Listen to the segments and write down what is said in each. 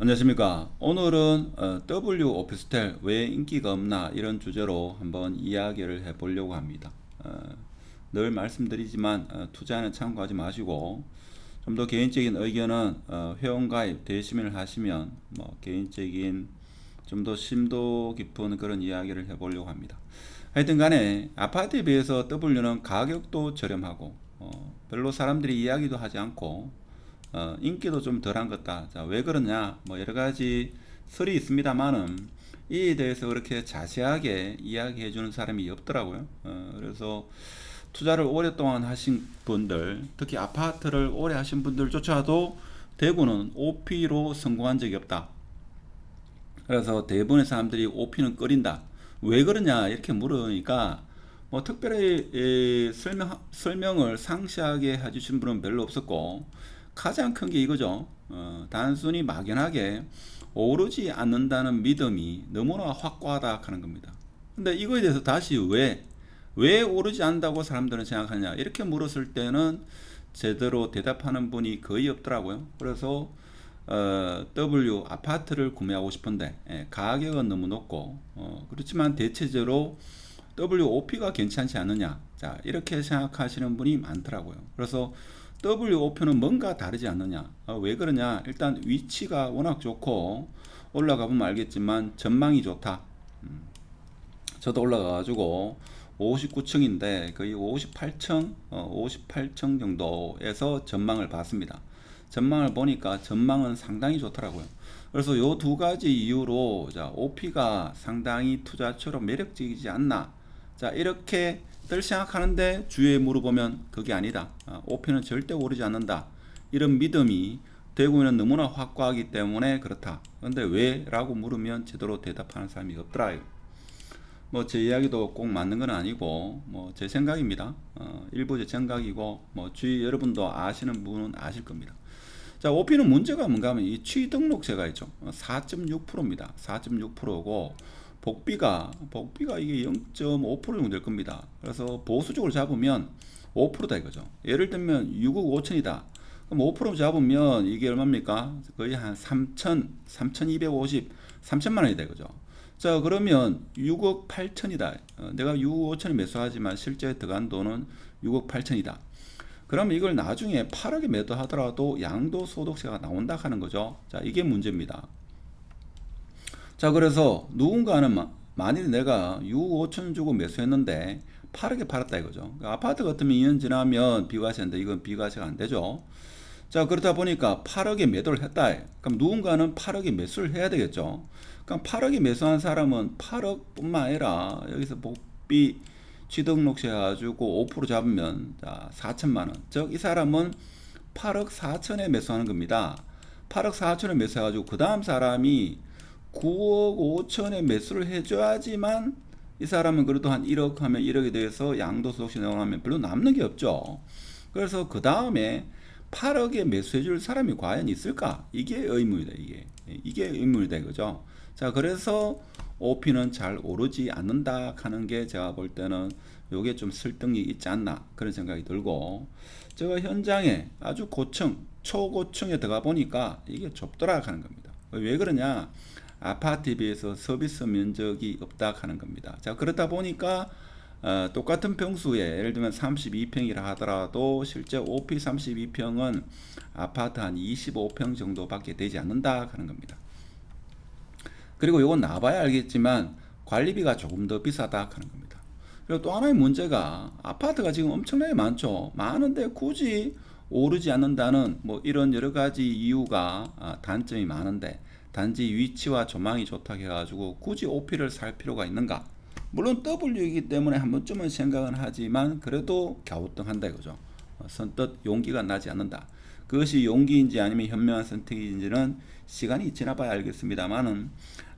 안녕하십니까. 오늘은 W 오피스텔 왜 인기가 없나 이런 주제로 한번 이야기를 해보려고 합니다. 늘 말씀드리지만 투자는 참고하지 마시고 좀 더 개인적인 의견은 회원가입 대시민을 하시면 뭐 개인적인 좀 더 심도 깊은 그런 이야기를 해보려고 합니다. 하여튼 간에 아파트에 비해서 W는 가격도 저렴하고 별로 사람들이 이야기도 하지 않고 인기도 좀 덜한 것 같다. 자, 왜 그러냐? 뭐 여러 가지 설이 있습니다만은 이에 대해서 그렇게 자세하게 이야기해 주는 사람이 없더라고요. 그래서 투자를 오랫동안 하신 분들, 특히 아파트를 오래 하신 분들조차도 대부분은 OP로 성공한 적이 없다. 그래서 대부분의 사람들이 OP는 꺼린다. 왜 그러냐? 이렇게 물으니까 뭐 특별히 설명을 상세하게 해주신 분은 별로 없었고 가장 큰 게 이거죠. 단순히 막연하게 오르지 않는다는 믿음이 너무나 확고하다 하는 겁니다. 근데 이거에 대해서 다시 왜 오르지 않는다고 사람들은 생각하냐 이렇게 물었을 때는 제대로 대답하는 분이 거의 없더라고요. 그래서 W 아파트를 구매하고 싶은데 가격은 너무 높고 그렇지만 대체적으로 WOP가 괜찮지 않느냐, 자 이렇게 생각하시는 분이 많더라고요. 그래서 WOP는 뭔가 다르지 않느냐, 왜 그러냐, 일단 위치가 워낙 좋고 올라가 보면 알겠지만 전망이 좋다. 저도 올라가가지고 59층인데 거의 58층, 58층 정도에서 전망을 봤습니다. 전망을 보니까 전망은 상당히 좋더라고요. 그래서 요 두 가지 이유로 자, OP가 상당히 투자처럼 매력적이지 않나. 자, 이렇게 들 생각하는데 주위에 물어보면 그게 아니다. OP는 절대 오르지 않는다. 이런 믿음이 대구에는 너무나 확고하기 때문에 그렇다. 그런데 왜? 라고 물으면 제대로 대답하는 사람이 없더라요. 뭐 제 이야기도 꼭 맞는 건 아니고 뭐 제 생각입니다. 일부 제 생각이고 뭐 주위 여러분도 아시는 분은 아실 겁니다. 자, OP는 문제가 뭔가 하면 이 취등록세가 있죠. 4.6%입니다. 4.6%고 복비가 이게 0.5% 정도 될 겁니다. 그래서 보수적으로 잡으면 5%다 이거죠. 예를 들면 6억 5천이다. 그럼 5% 잡으면 이게 얼마입니까? 거의 한 3,250, 3천만 원이다 이거죠. 자, 그러면 6억 8천이다. 내가 6억 5천에 매수하지만 실제 들어간 돈은 6억 8천이다. 그럼 이걸 나중에 8억에 매도하더라도 양도소득세가 나온다 하는 거죠. 자, 이게 문제입니다. 자, 그래서 누군가는 만일 내가 6억 5천 주고 매수했는데 8억에 팔았다 이거죠. 그러니까 아파트 같으면 2년 지나면 비과세인데 이건 비과세가 안 되죠. 자, 그렇다 보니까 8억에 매도를 했다. 그럼 누군가는 8억에 매수를 해야 되겠죠. 그럼 8억에 매수한 사람은 8억뿐만 아니라 여기서 복비 취등록세 가지고 5% 잡으면 자, 4천만 원. 즉 이 사람은 8억 4천에 매수하는 겁니다. 8억 4천에 매수해가지고 그 다음 사람이 9억 5천에 매수를 해줘야지만 이 사람은 그래도 한 1억 하면 1억에 대해서 양도소득세 나오면 별로 남는 게 없죠. 그래서 그 다음에 8억에 매수해줄 사람이 과연 있을까? 이게 의문이다. 이게 의문이다 이거죠. 자, 그래서 OP는 잘 오르지 않는다 하는 게 제가 볼 때는 요게 좀 설득력이 있지 않나 그런 생각이 들고, 제가 현장에 아주 고층 초고층에 들어가 보니까 이게 좁더라 하는 겁니다. 왜 그러냐, 아파트에 비해서 서비스 면적이 없다 하는 겁니다. 자, 그렇다 보니까 똑같은 평수에 예를 들면 32평이라 하더라도 실제 OP 32평은 아파트 한 25평 정도밖에 되지 않는다 하는 겁니다. 그리고 이건 나봐야 알겠지만 관리비가 조금 더 비싸다 하는 겁니다. 그리고 또 하나의 문제가 아파트가 지금 엄청나게 많죠. 많은데 굳이 오르지 않는다는 뭐 이런 여러 가지 이유가 단점이 많은데 단지 위치와 조망이 좋다 해가지고 굳이 OP를 살 필요가 있는가? 물론 W이기 때문에 한 번쯤은 생각은 하지만 그래도 갸우뚱한다 이거죠. 선뜻 용기가 나지 않는다. 그것이 용기인지 아니면 현명한 선택인지는 시간이 지나봐야 알겠습니다만은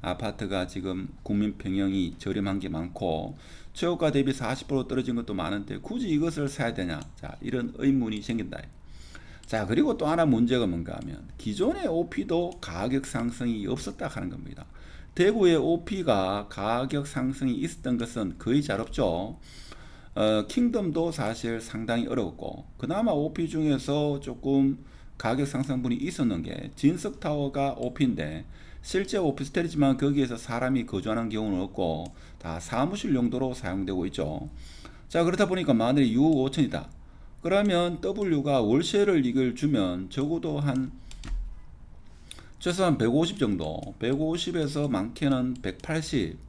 아파트가 지금 국민 평형이 저렴한 게 많고 최고가 대비 40% 떨어진 것도 많은데 굳이 이것을 사야 되냐? 자, 이런 의문이 생긴다. 자, 그리고 또 하나 문제가 뭔가 하면 기존의 OP도 가격 상승이 없었다 하는 겁니다. 대구의 OP가 가격 상승이 있었던 것은 거의 잘 없죠. 킹덤도 사실 상당히 어려웠고 그나마 OP 중에서 조금 가격 상승분이 있었는 게 진석타워가 OP인데 실제 오피스텔이지만 거기에서 사람이 거주하는 경우는 없고 다 사무실 용도로 사용되고 있죠. 자, 그렇다 보니까 만일에 6억 5천이다. 그러면 W가 월세를 이걸 주면 적어도 한 최소한 150 정도, 150에서 많게는 180,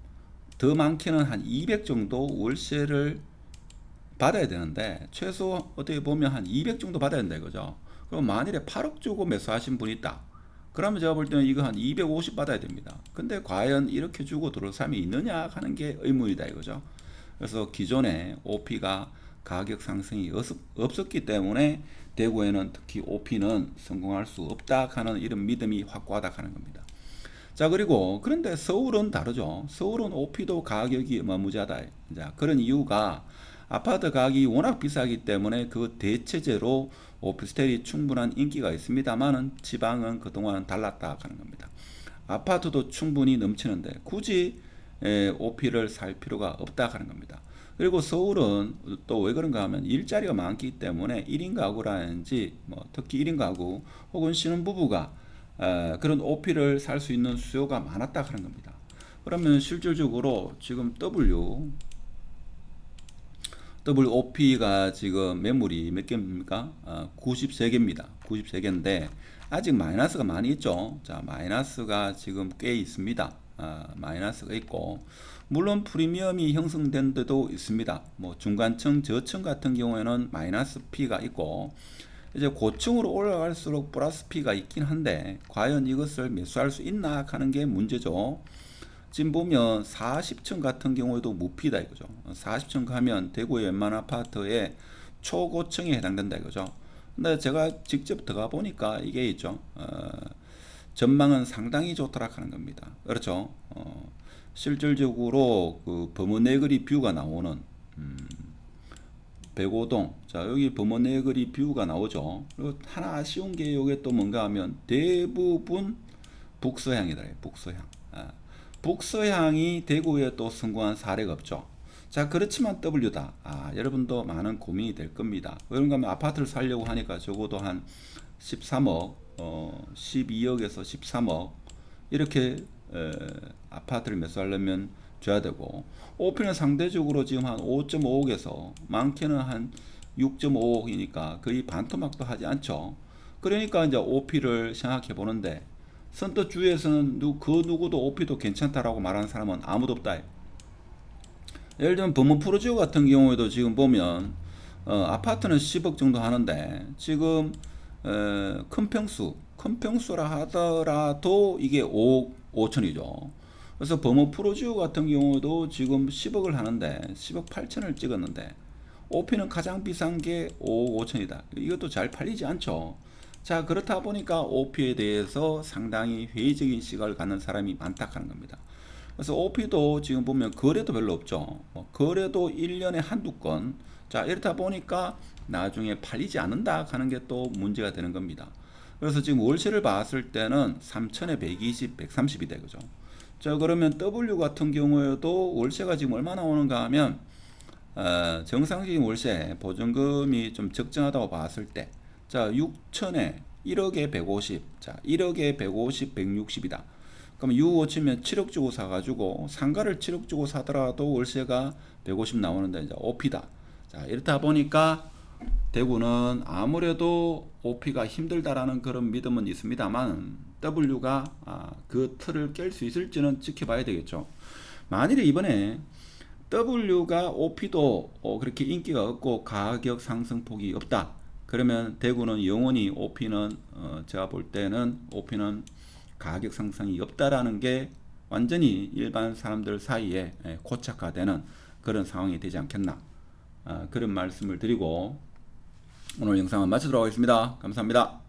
더 많게는 한 200 정도 월세를 받아야 되는데 최소 어떻게 보면 한 200 정도 받아야 된다 이거죠. 그럼 만일에 8억 주고 매수하신 분이 있다. 그러면 제가 볼 때는 이거 한 250 받아야 됩니다. 근데 과연 이렇게 주고 들어올 사람이 있느냐 하는 게 의문이다 이거죠. 그래서 기존에 OP가 가격 상승이 없었기 때문에 대구에는 특히 OP는 성공할 수 없다 하는 이런 믿음이 확고하다 하는 겁니다. 자, 그리고 그런데 서울은 다르죠. 서울은 OP도 가격이 어마무지하다. 자, 그런 이유가 아파트 가격이 워낙 비싸기 때문에 그 대체제로 오피스텔이 충분한 인기가 있습니다만은 지방은 그동안 달랐다 하는 겁니다. 아파트도 충분히 넘치는데 굳이 OP를 살 필요가 없다 하는 겁니다. 그리고 서울은 또 왜 그런가 하면 일자리가 많기 때문에 1인 가구라든지 뭐 특히 1인 가구 혹은 신혼부부가 그런 OP를 살 수 있는 수요가 많았다 하는 겁니다. 그러면 실질적으로 지금 WOP가 지금 매물이 몇 개입니까? 93개입니다. 93개인데 아직 마이너스가 많이 있죠. 자, 마이너스가 지금 꽤 있습니다. 마이너스가 있고 물론 프리미엄이 형성된 데도 있습니다. 뭐 중간층, 저층 같은 경우에는 마이너스 P가 있고 이제 고층으로 올라갈수록 플러스 P가 있긴 한데 과연 이것을 매수할 수 있나 하는 게 문제죠. 지금 보면 40층 같은 경우에도 무피다 이거죠. 40층 가면 대구의 웬만한 아파트의 초고층에 해당된다 이거죠. 근데 제가 직접 들어가 보니까 이게 있죠. 전망은 상당히 좋더라 하는 겁니다. 그렇죠. 실질적으로 그 범어네거리 뷰가 나오는 백오동, 자 여기 범어네거리 뷰가 나오죠. 그리고 하나 아쉬운 게 이게 또 뭔가 하면 대부분 북서향이다. 북서향. 북서향이 대구에 또 성공한 사례가 없죠. 자, 그렇지만 W다. 여러분도 많은 고민이 될 겁니다. 그런가 하면 아파트를 살려고 하니까 적어도 한 13억, 12억에서 13억 이렇게 아파트를 매수하려면 줘야 되고 OP는 상대적으로 지금 한 5.5억에서 많게는 한 6.5억이니까 거의 반토막도 하지 않죠. 그러니까 이제 OP를 생각해 보는데 선뜻 주위에서는 그 누구도 OP도 괜찮다라고 말하는 사람은 아무도 없다. 예를 들면 범원 프로지오 같은 경우에도 지금 보면 아파트는 10억 정도 하는데 지금 큰 평수라 하더라도 이게 5억 5천이죠. 그래서 범원 프로지오 같은 경우도 지금 10억을 하는데 10억 8천을 찍었는데 OP는 가장 비싼 게 5억 5천이다. 이것도 잘 팔리지 않죠. 자, 그렇다 보니까 OP에 대해서 상당히 회의적인 시각을 갖는 사람이 많다 하는 겁니다. 그래서 OP도 지금 보면 거래도 별로 없죠. 거래도 1년에 한두 건. 자, 이렇다 보니까 나중에 팔리지 않는다 하는 게 또 문제가 되는 겁니다. 그래서 지금 월세를 봤을 때는 3천에 120, 130이다 그죠. 자, 그러면 W 같은 경우에도 월세가 지금 얼마 나오는가 하면 정상적인 월세 보증금이 좀 적정하다고 봤을 때 자, 6천에 1억에 150. 자, 1억에 150, 160이다. 그럼 6억 치면 7억 주고 사가지고 상가를 7억 주고 사더라도 월세가 150 나오는데 이제 OP다. 자, 이렇다 보니까 대구는 아무래도 OP가 힘들다라는 그런 믿음은 있습니다만 W가 그 틀을 깰 수 있을지는 지켜봐야 되겠죠. 만일에 이번에 W가 OP도 그렇게 인기가 없고 가격 상승폭이 없다. 그러면 대구는 영원히 OP는 제가 볼 때는 OP는 가격 상승이 없다라는 게 완전히 일반 사람들 사이에 고착화되는 그런 상황이 되지 않겠나 그런 말씀을 드리고 오늘 영상은 마치도록 하겠습니다. 감사합니다.